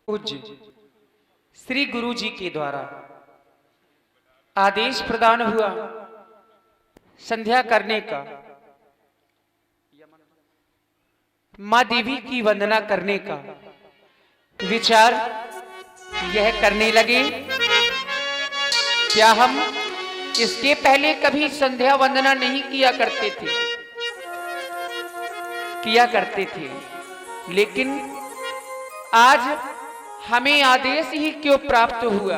पूज्य श्री गुरु जी के द्वारा आदेश प्रदान हुआ संध्या करने का, मां देवी की वंदना करने का विचार यह करने लगे। क्या हम इसके पहले कभी संध्या वंदना नहीं किया करते थे, लेकिन आज हमें आदेश ही क्यों प्राप्त हुआ?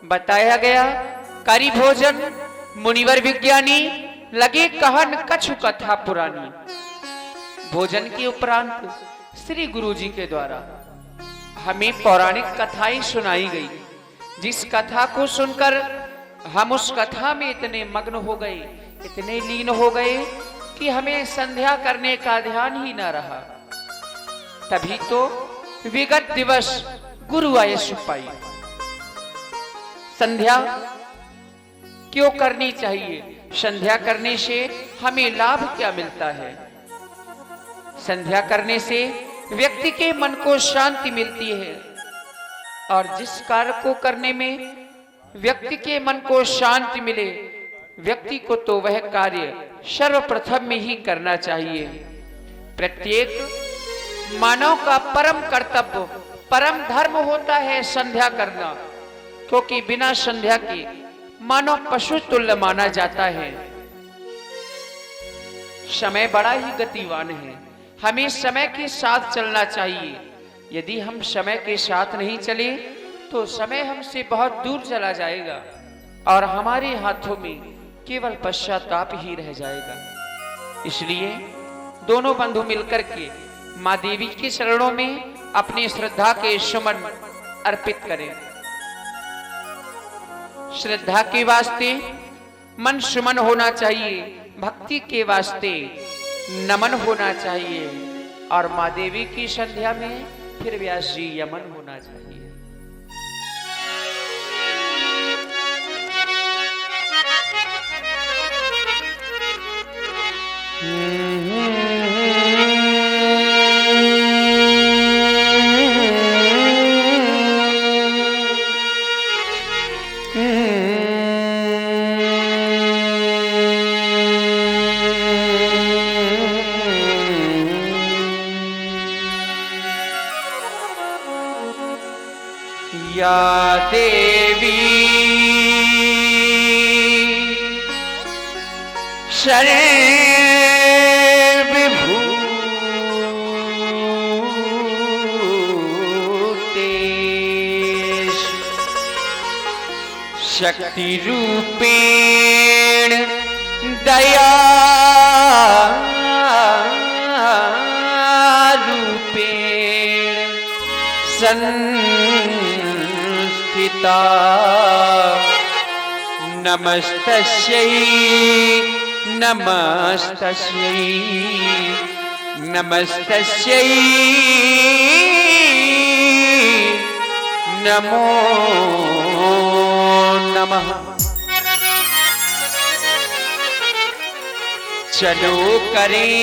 बताया गया करी भोजन मुनिवर विज्ञानी लगे कहन कछु कथा पुरानी। भोजन के उपरांत श्री गुरु जी के द्वारा हमें पौराणिक कथाएं सुनाई गई, जिस कथा को सुनकर हम उस कथा में इतने मग्न हो गए, इतने लीन हो गए कि हमें संध्या करने का ध्यान ही न रहा। तभी तो विगत दिवस गुरु आयु पाई। संध्या क्यों करनी चाहिए? संध्या करने से हमें लाभ क्या मिलता है? संध्या करने से व्यक्ति के मन को शांति मिलती है, और जिस कार्य को करने में व्यक्ति के मन को शांति मिले, व्यक्ति को तो वह कार्य सर्वप्रथम में ही करना चाहिए। प्रत्येक मानव का परम कर्तव्य, परम धर्म होता है संध्या करना, क्योंकि बिना संध्या के मानव पशु तुल्य माना जाता है। समय बड़ा ही गतिवान है, हमें समय के साथ चलना चाहिए। यदि हम समय के साथ नहीं चले तो समय हमसे बहुत दूर चला जाएगा और हमारे हाथों में केवल पश्चाताप ही रह जाएगा। इसलिए दोनों बंधु मिलकर के मां देवी के चरणों में अपनी श्रद्धा के सुमन अर्पित करें। श्रद्धा के वास्ते मन सुमन होना चाहिए, भक्ति के वास्ते नमन होना चाहिए, और मां देवी की संध्या में फिर व्यास जी यमन होना चाहिए। या देवी शरण विभूतेश शक्ति रूपेण दया रूपेण संस्थिता नमस्तस्यै नमस्तस्यै नमस्तस्यै नमो नमः। चलो करें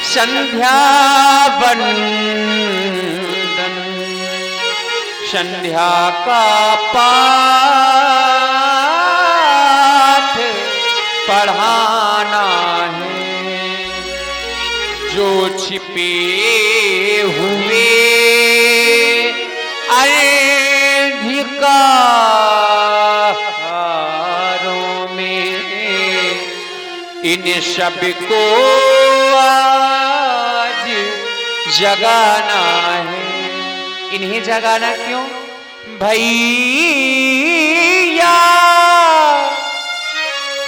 संध्या वंदन, संध्या का पाठ पढ़ाना है, जो छिपे हुए अंधकारों में इन सब को आज जगाना है। इन्हें जगाना क्यों? भैया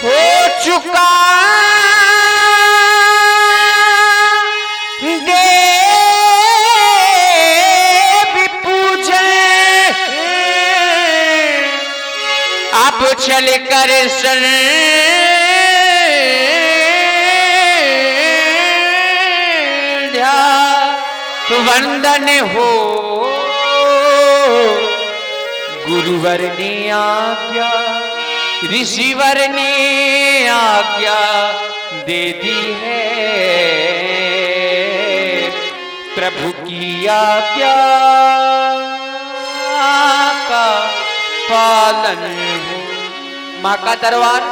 हो चुका देवी पूजन, अब चल कर संध्या वंदन हो। गुरुवर ने आज्ञा, ऋषिवर ने आज्ञा दे दी है, प्रभु की आज्ञा पालन हो। माँ का दरबार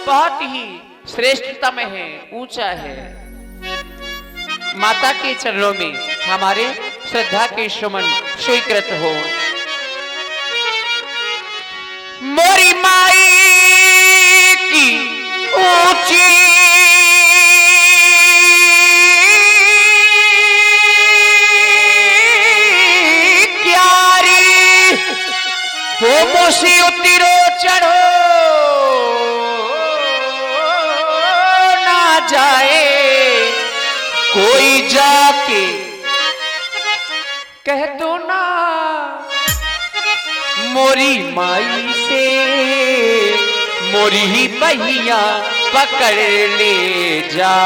बहुत ही श्रेष्ठतम है, ऊंचा है। माता के चरणों में हमारे श्रद्धा के सुमन स्वीकृत हो। मोरी माई की ऊंची क्यारी हो, मुसी उतरो चढ़ो ना जाए, कोई जाके कह दो ना मोरी माई से, मोरी ही बहिया पकड़ ले जा।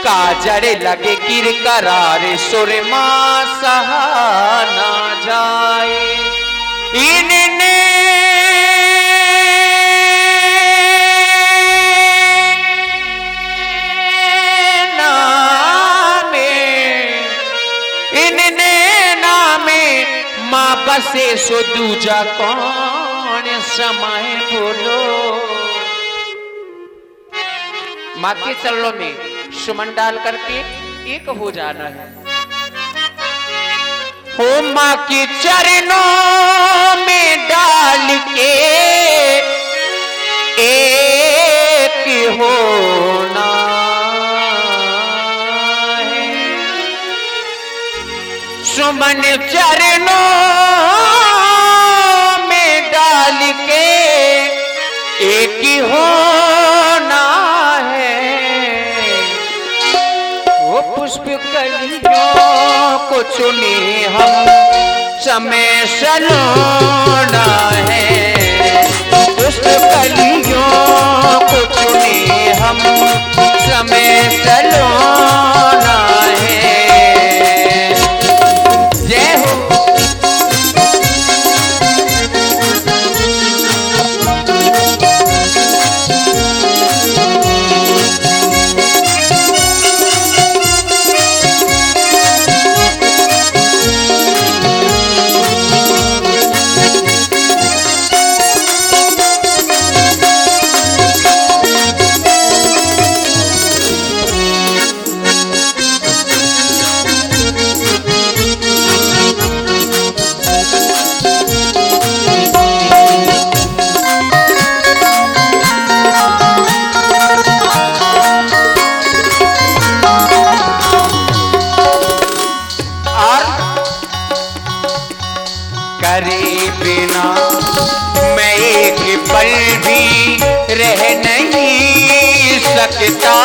काजर लगे किरकरार सुरमा सहा ना जाए। इनने माँ बसे सो दूजा कौन समय बोलो। माँ के चरणों में सुमन डाल करके एक हो जाना है। हो माँ के चरणों में डाल के एक होना है। सुमन चरणों में डाल के एक ही होना है। वो पुष्प कलियों को चुने हम समय सलोना है। पुष्प कलियों को चुने हम समय सलोना है। जय हो। करे बिना मैं एक पल भी रह नहीं सकता।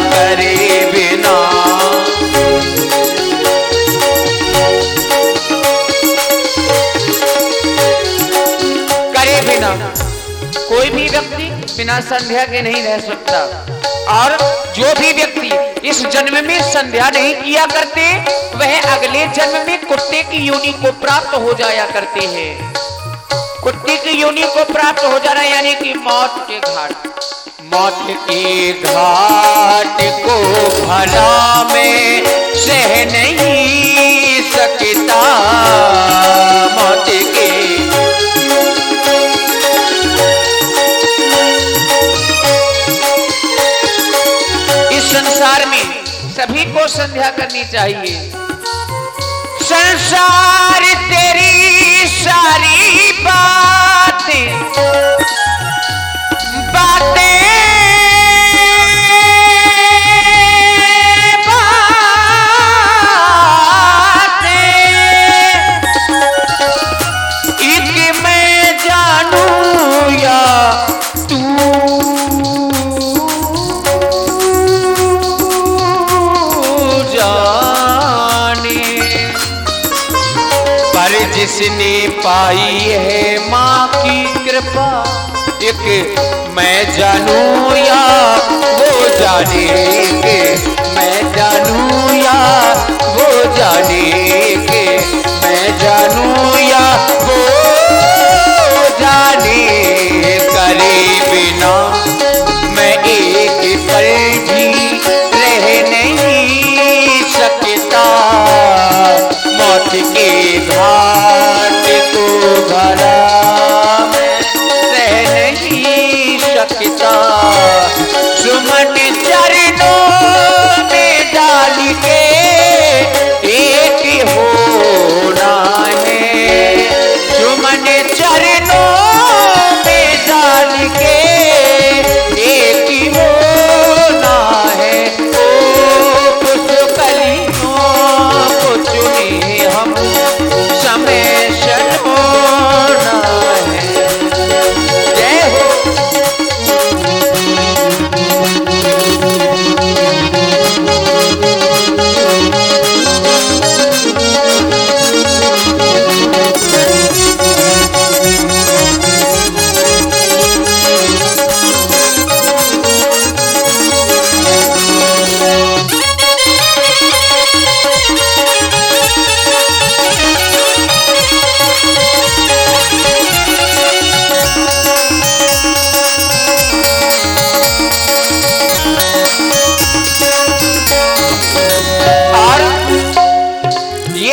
करे बिना कोई भी व्यक्ति बिना संध्या के नहीं रह सकता। और जो भी व्यक्ति इस जन्म में संध्या नहीं किया करते वह अगले जन्म में कुत्ते की योनि को प्राप्त हो जाया करते हैं। कुत्ते की योनि को प्राप्त हो जाना यानी कि मौत के घाट। मौत के घाट को भला में सह नहीं सकता। मौत के संसार में सभी को संध्या करनी चाहिए। संसार तेरी सारी बातें बातें एक मैं जानूं या जिसने पाई है माँ की कृपा एक मैं जानूं या वो जाने के। मैं जानूं या वो जाने के। मैं जानूं या वो जाने। करे बिना मैं एक पल भी रह नहीं सकता। मौत चकिता सुमन चरणों में डाल के एक होना है, सुमन चरणों में डाल के एक होना है। ओ पुष्पकलियों को चुने हम समय क्षण होना है। जय हो।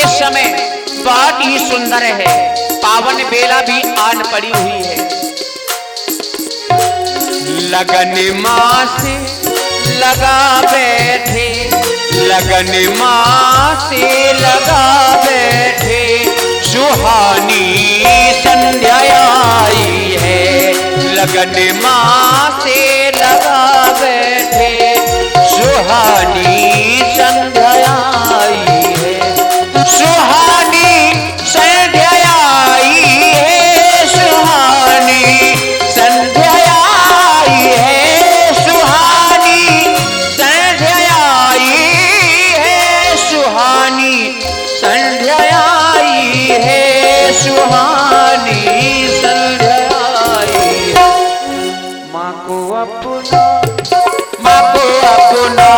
समय बहुत ही सुंदर है, पावन बेला भी आन पड़ी हुई है। लगन माँ से लगा बैठे, लगन माँ से लगा बैठे, सुहानी संध्या आई है। लगन माँ से लगा बैठे, सुहानी संध्या आई है। सुहानी संध्या आई है, सुहानी संध्या आई है, सुहानी संध्या आई है, सुहानी संध्या आई है, सुहानी संध्या आई है। माँ को अपना, माँ को अपना,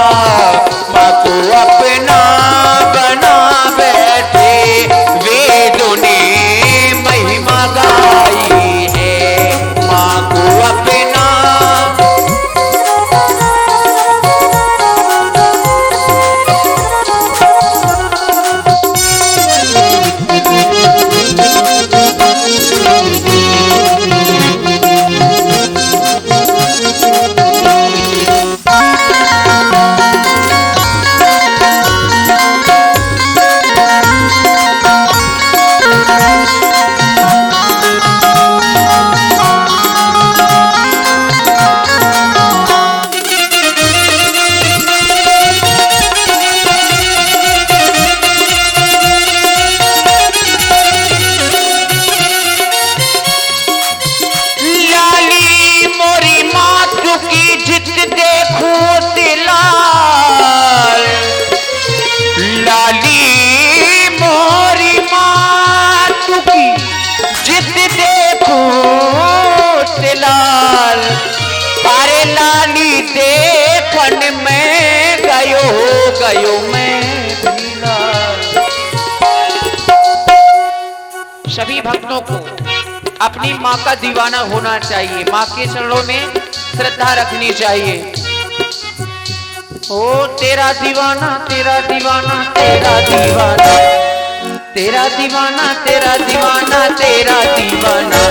माँ को अपना बना बैठे, वेदों ने महिमा गाई है। माँ को अपना, देखन में गयो मैं भीला। सभी भक्तों को अपनी माँ का दीवाना होना चाहिए, माँ के चरणों में श्रद्धा रखनी चाहिए। ओ तेरा दीवाना, तेरा दीवाना, तेरा दीवाना, तेरा दीवाना, तेरा दीवाना, तेरा दीवाना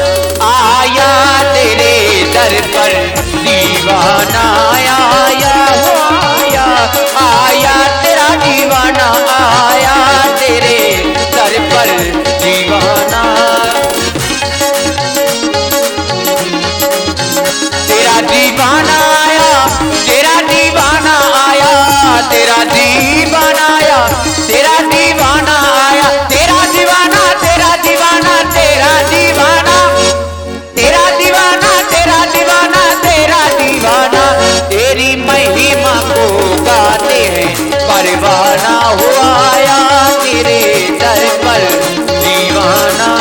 आया तेरे दर पर, दीवाना आया, आया, आया तेरा दीवाना आया तेरे दर पर, दीवाना तेरा दीवाना आया, तेरा दीवाना आया, तेरा दीवाना आया, तेरा दीवाना आया, तेरा दीवाना, तेरा दीवाना, तेरा दीवाना, तेरा दीवाना, तेरा दीवाना, तेरा दीवाना, तेरी महिमा को गाते हैं, परवाना हो आया तेरे दर पर, दीवाना।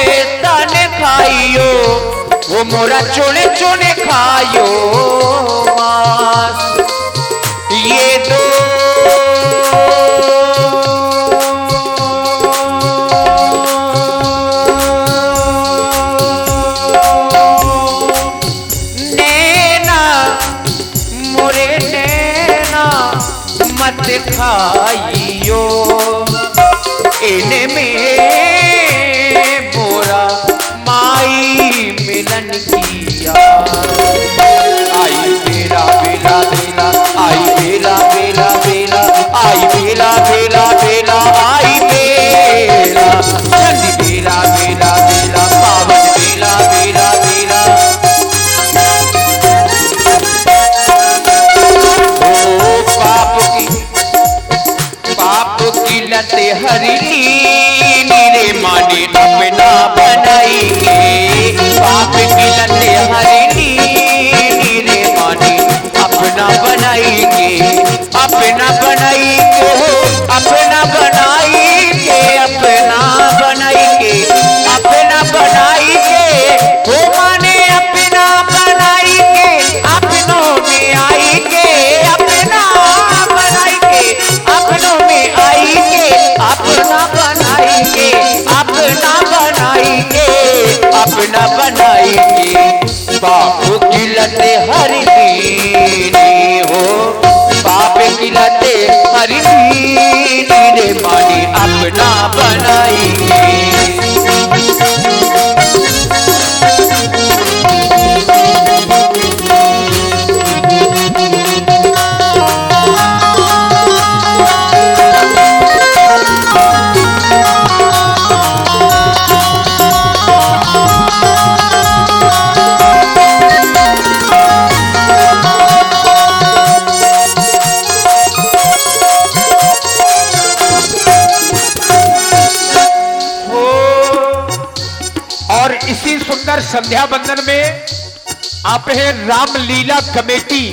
तन खाइयो, वो मोरा चुने चुने खायो मांस। ये दो नैना मोरे नैना मत खाइयो, इनमें मोरा माई मिलन किया। आई बेला बेला बेला, आई बेला बेला बेला, आई बेला बेला बेला, आई बेला चंदी बेला बेला बेला, पावन बेला बेला बेला। ओ पाप की लते हरी नीरे माने अपना बनाएंगे। पाप की लते हरी नीरे माने अपना बनाएंगे, अपना बनाएंगे, अपना बनाएंगे, अपना बनाएंगे, अपना बनाएंगे। वो माने अपना बनाएंगे, अपनों में आएंगे, अपना बनाएंगे, अपनों में आएंगे, अपना बनाएंगे, अपना बनाएंगे, अपना बनाएंगे। पाप की लते हरी नीरे हो, पाप की लते हरी नीरे माने अपना बनाएंगे। इसी सुंदर संध्या बंदन में आप है रामलीला कमेटी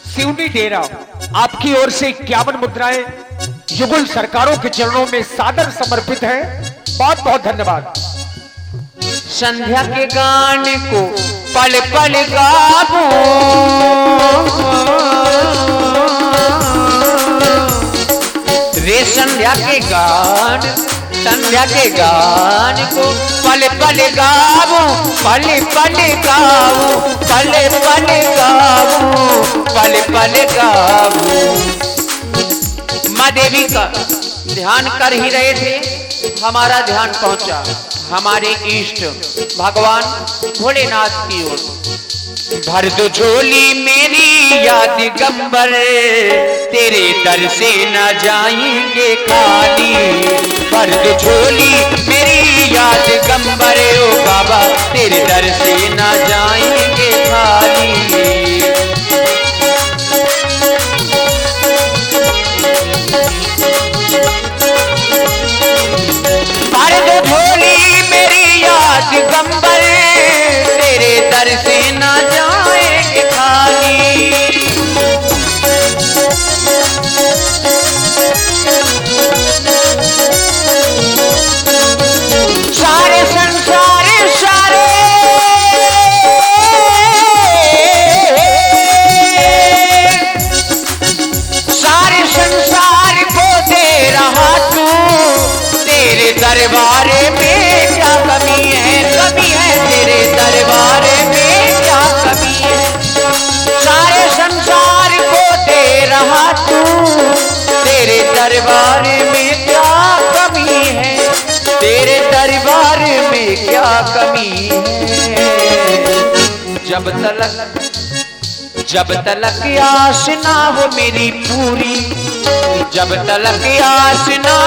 सिवनी डेरा, आपकी ओर से 51 मुद्राएं युगल सरकारों के चरणों में सादर समर्पित है। बहुत बहुत धन्यवाद। संध्या के गान को पल पल गावो, रे संध्या के गान, संध्या के गान को पल पल गावो, पल पल गावो, पल पल गावो, पल पल गावो। माँ देवी का ध्यान कर ही रहे थे, हमारा ध्यान पहुंचा हमारे इष्ट भगवान भोलेनाथ की ओर। भर दो झोली मेरी याद गंबर, तेरे दर से न जाएंगे खाली। भर दो झोली मेरी याद गंबर, ओ बाबा तेरे दर से न जाएंगे खाली। भर दो झोली मेरी याद गंबर, तेरे दर से न जाएंगे खाली। सारे संसार सारे सारे संसार को दे रहा तू, तेरे दरबार में क्या कमी है, कमी है तेरे दरबार में क्या कमी है। सारे संसार को दे रहा तू, तेरे दरबार में क्या कमी है, तेरे दरबार में क्या कमी है। जब तलक आस ना हो मेरी पूरी, जब तलक आस ना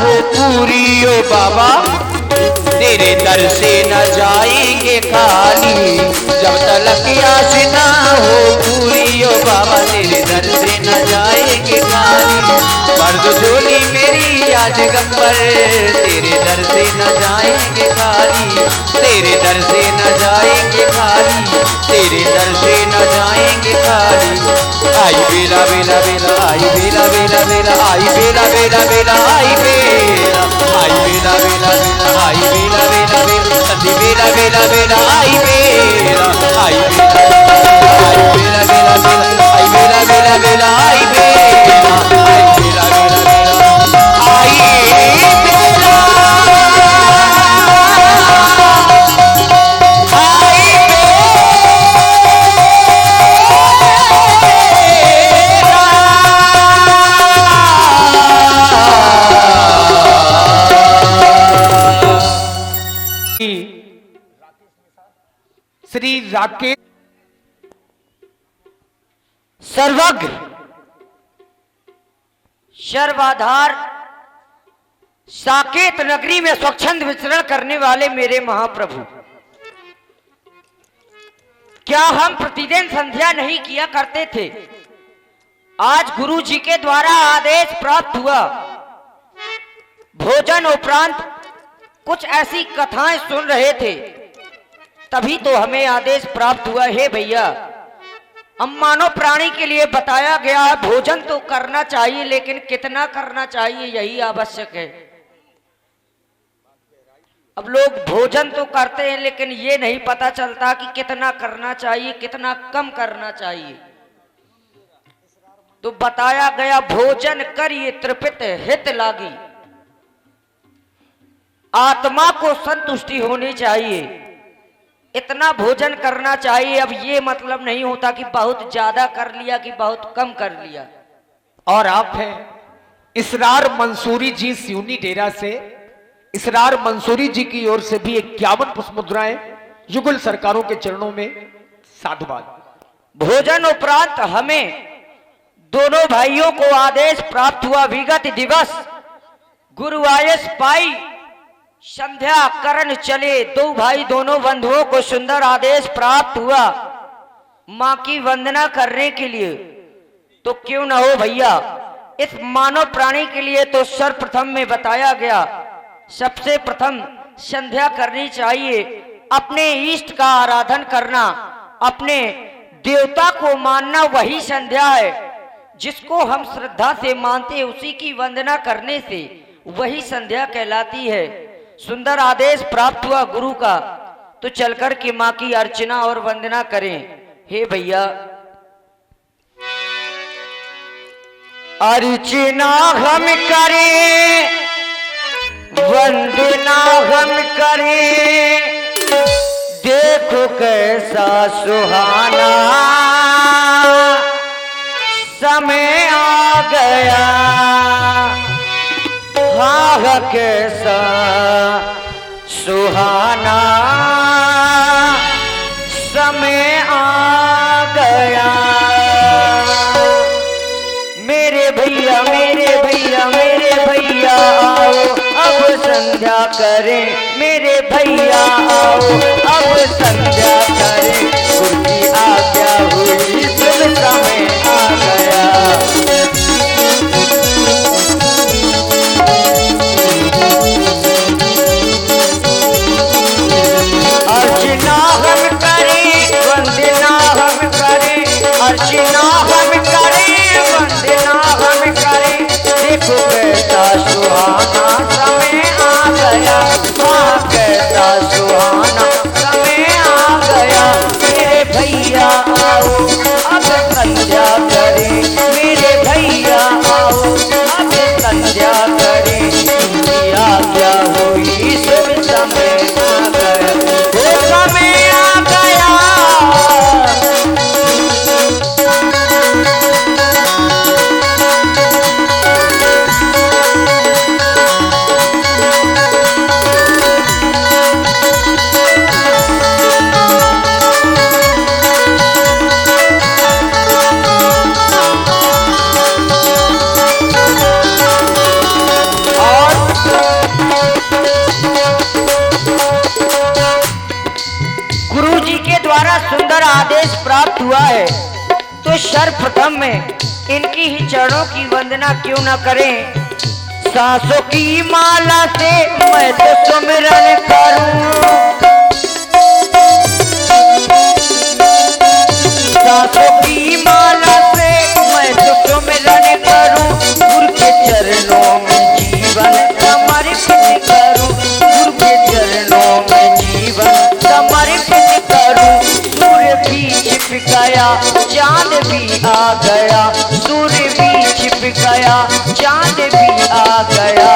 हो पूरी, ओ बाबा तेरे दर से न जाएंगे खाली। जब तलक आस ना हो पूरी, ओ बाबा तेरे दर से न जाएंगे खाली। भर दो झोली मेरी आज गंबर, तेरे दर से न जाएंगे खाली, तेरे दर से न जाएंगे खाली, तेरे दर से न जाएंगे खाली। आई बेला बेला बेला, आई बेला बेला बेला, आई बेला बेला बेला, आई बेला, आई बेला बेला बेला, आई बेला बेला बेला। बेला बेला आई बेला आई बेला बेला बेला आई बेला बेला बेला आई बेला आई बेला बेला बेला आई बेला श्री राकेश सर्वज्ञ सर्वाधार साकेत नगरी में स्वच्छंद विचरण करने वाले मेरे महाप्रभु, क्या हम प्रतिदिन संध्या नहीं किया करते थे? आज गुरु जी के द्वारा आदेश प्राप्त हुआ। भोजन उपरांत कुछ ऐसी कथाएं सुन रहे थे, तभी तो हमें आदेश प्राप्त हुआ। हे भैया, हम मानव प्राणी के लिए बताया गया है भोजन तो करना चाहिए, लेकिन कितना करना चाहिए यही आवश्यक है। अब लोग भोजन तो करते हैं, लेकिन ये नहीं पता चलता कि कितना करना चाहिए, कितना कम करना चाहिए। तो बताया गया भोजन करिए तृपित हित लागी, आत्मा को संतुष्टि होनी चाहिए, इतना भोजन करना चाहिए। अब ये मतलब नहीं होता कि बहुत ज्यादा कर लिया कि बहुत कम कर लिया। और आप हैं इसरार मंसूरी जी सिवनी डेरा से। इसरार मंसूरी जी की ओर से भी 51 पुष्प मुद्राएं युगल सरकारों के चरणों में साधुवाद। भोजन उपरांत हमें दोनों भाइयों को आदेश प्राप्त हुआ। विगत दिवस गुरु आयस पाई संध्या करण चले। दो भाई दोनों बंधुओं को सुंदर आदेश प्राप्त हुआ मां की वंदना करने के लिए। तो क्यों ना हो भैया, इस मानव प्राणी के लिए तो सर्वप्रथम में बताया गया, सबसे प्रथम संध्या करनी चाहिए। अपने इष्ट का आराधन करना, अपने देवता को मानना, वही संध्या है। जिसको हम श्रद्धा से मानते हैं उसी की वंदना करने से वही संध्या कहलाती है। सुंदर आदेश प्राप्त हुआ गुरु का, तो चलकर के मां की अर्चना और वंदना करें। हे भैया, अर्चना हम करें, वंदना हम करें, देखो कैसा सुहाना समय आ गया। हाँ कैसा सुहाना समय आ गया। मेरे भैया मेरे भैया मेरे भैया आओ अब संध्या करें। मेरे भैया आओ अब संध्या करें। गुरु की आज्ञा हुई शुभ समय आ गया। अर्चना हम करें, वंदना हम करें, अर्चना हम करें, वंदना हम करें, देखो कैसा सुहाना समय आ गया। हाँ कैसा सुहाना समय आ गया। मेरे भैया आओ अब संध्या करें। मेरे भैया आओ अब संध्या करें। दुनिया क्या हुई शुभ समय आ गया। वो समय आ गया। गुरु जी के द्वारा सुंदर आदेश प्राप्त हुआ है, तो सर्वप्रथम में इनकी ही चरणों की वंदना क्यों न करें। सांसों की माला से मैं तो सुमिरन करूं, सांसों की माला से मैं तो सुमिरन करूं। गुरु के चरणों में जीवन समर्पित करूं। गुरु के चरणों में जीवन समर्पित गया, चांद भी आ गया, सूर्य भी छिप गया, चांद भी आ गया।